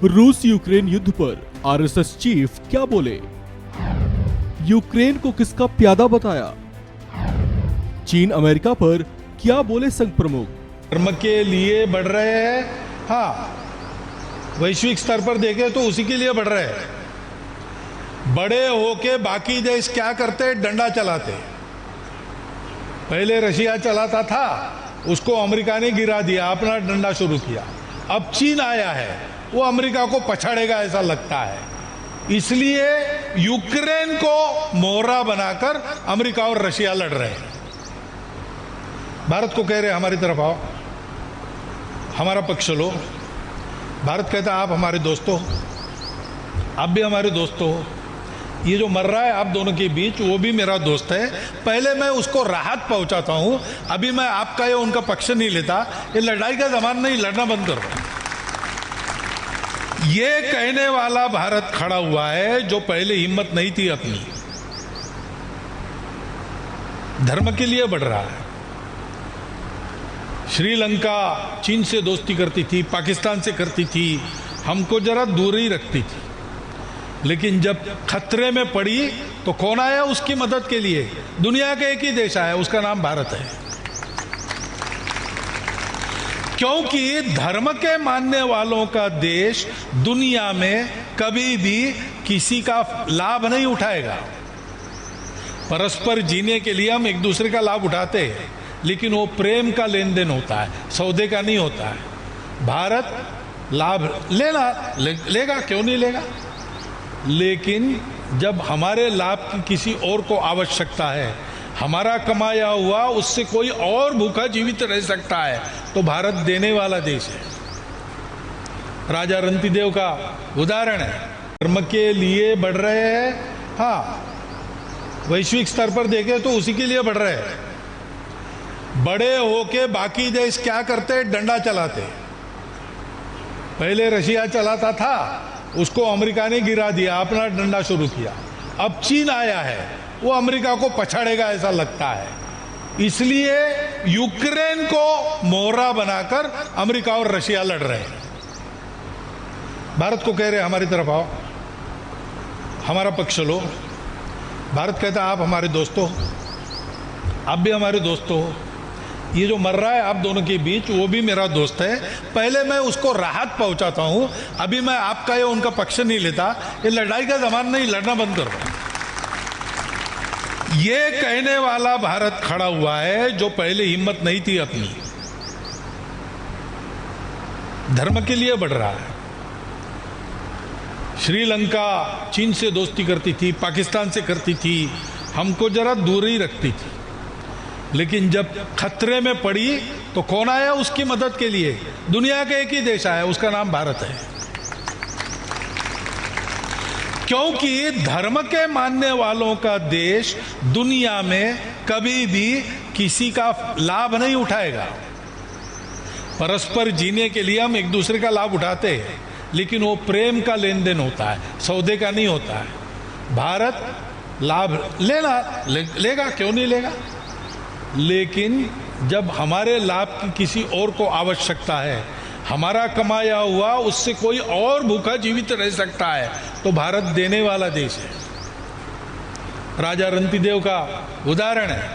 रूस यूक्रेन युद्ध पर आरएसएस चीफ क्या बोले? यूक्रेन को किसका प्यादा बताया? चीन अमेरिका पर क्या बोले संघ प्रमुख? धर्म के लिए बढ़ रहे हैं। हाँ, वैश्विक स्तर पर देखें तो उसी के लिए बढ़ रहे हैं। बड़े होके बाकी देश क्या करते? डंडा चलाते। पहले रशिया चलाता था, उसको अमेरिका ने गिरा दिया, अपना डंडा शुरू किया। अब चीन आया है, वो अमेरिका को पछाड़ेगा ऐसा लगता है। इसलिए यूक्रेन को मोहरा बनाकर अमेरिका और रशिया लड़ रहे हैं। भारत को कह रहे हमारी तरफ आओ, हमारा पक्ष लो। भारत कहता है आप हमारे दोस्त हो, आप भी हमारे दोस्त हो। ये जो मर रहा है आप दोनों के बीच, वो भी मेरा दोस्त है। पहले मैं उसको राहत पहुंचाता हूं, अभी मैं आपका या उनका पक्ष नहीं लेता। ये लड़ाई का जमाना नहीं, लड़ना बंद करो। ये कहने वाला भारत खड़ा हुआ है जो पहले हिम्मत नहीं थी अपनी। धर्म के लिए बढ़ रहा है। श्रीलंका चीन से दोस्ती करती थी, पाकिस्तान से करती थी, हमको जरा दूर ही रखती थी। लेकिन जब खतरे में पड़ी तो कौन आया उसकी मदद के लिए? दुनिया का एक ही देश आया, उसका नाम भारत है। क्योंकि धर्म के मानने वालों का देश दुनिया में कभी भी किसी का लाभ नहीं उठाएगा। परस्पर जीने के लिए हम एक दूसरे का लाभ उठाते हैं, लेकिन वो प्रेम का लेन देन होता है, सौदे का नहीं होता है। भारत लाभ लेगा, क्यों नहीं लेगा? लेकिन जब हमारे लाभ की किसी और को आवश्यकता है, हमारा कमाया हुआ उससे कोई और भूखा जीवित रह सकता है, तो भारत देने वाला देश है। राजा रंतिदेव का उदाहरण है। धर्म के लिए बढ़ रहे हैं। हाँ, वैश्विक स्तर पर देखें तो उसी के लिए बढ़ रहे हैं। बड़े होके बाकी देश क्या करते? डंडा चलाते। पहले रशिया चलाता था, उसको अमेरिका ने गिरा दिया, अपना डंडा शुरू किया। अब चीन आया है, वो अमेरिका को पछाड़ेगा ऐसा लगता है। इसलिए यूक्रेन को मोहरा बनाकर अमेरिका और रशिया लड़ रहे हैं। भारत को कह रहे हमारी तरफ आओ, हमारा पक्ष लो। भारत कहता है आप हमारे दोस्त हो, आप भी हमारे दोस्त हो। ये जो मर रहा है आप दोनों के बीच, वो भी मेरा दोस्त है। पहले मैं उसको राहत पहुंचाता हूं, अभी मैं आपका या उनका पक्ष नहीं लेता। ये लड़ाई का जमाना नहीं, लड़ना बंद करो। ये कहने वाला भारत खड़ा हुआ है जो पहले हिम्मत नहीं थी अपनी। धर्म के लिए बढ़ रहा है। श्रीलंका चीन से दोस्ती करती थी, पाकिस्तान से करती थी, हमको जरा दूर ही रखती थी। लेकिन जब खतरे में पड़ी तो कौन आया उसकी मदद के लिए? दुनिया का एक ही देश आया, उसका नाम भारत है। क्योंकि धर्म के मानने वालों का देश दुनिया में कभी भी किसी का लाभ नहीं उठाएगा। परस्पर जीने के लिए हम एक दूसरे का लाभ उठाते हैं, लेकिन वो प्रेम का लेन देन होता है, सौदे का नहीं होता है। भारत लाभ लेगा, क्यों नहीं लेगा? लेकिन जब हमारे लाभ की किसी और को आवश्यकता है, हमारा कमाया हुआ उससे कोई और भूखा जीवित रह सकता है, तो भारत देने वाला देश है। राजा रंतिदेव का उदाहरण है।